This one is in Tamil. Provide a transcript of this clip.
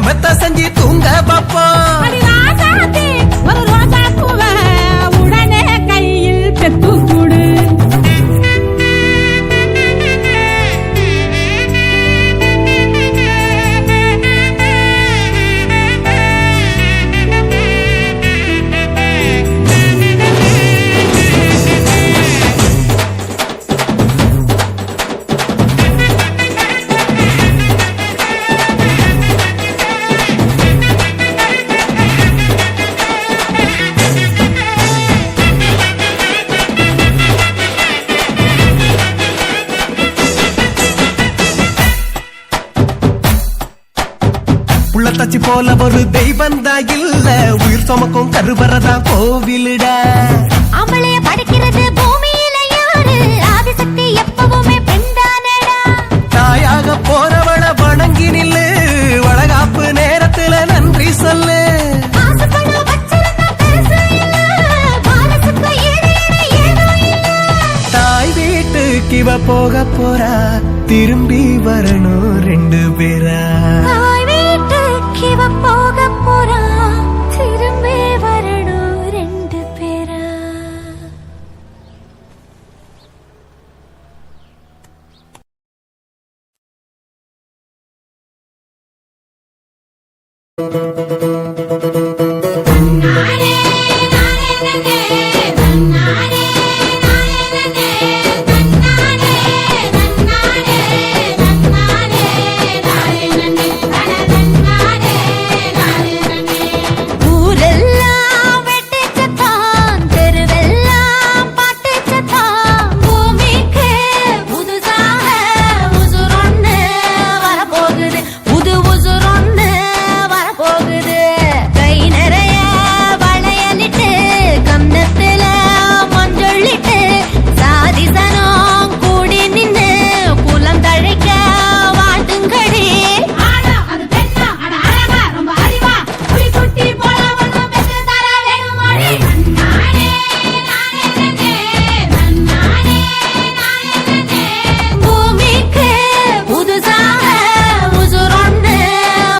மெத்த செஞ்சு தூங்க பாப்போம். ஒரு ரோஜா பூவ உடனே கையில் பெத்து கூடு. புள்ளத்தாச்சி போல ஒரு தெய்வந்தா இல்ல, உயிர் சுமக்கும் கருவறதா கோவிலிட. அவளைய படிக்கிறது பூமியில யாரு, ஆதிசக்தி எப்பவுமே பெண்தானடா. தாயாக போறவள வணங்கி நில்லு, வளகாப்பு நேரத்துல நன்றி சொல்லு. தாய் வீட்டுக்கு இவ போக போறா, திரும்பி வரணும் 2 பேரா. இவ போக போறா, திரும்பி வரணும் 2 பேரா.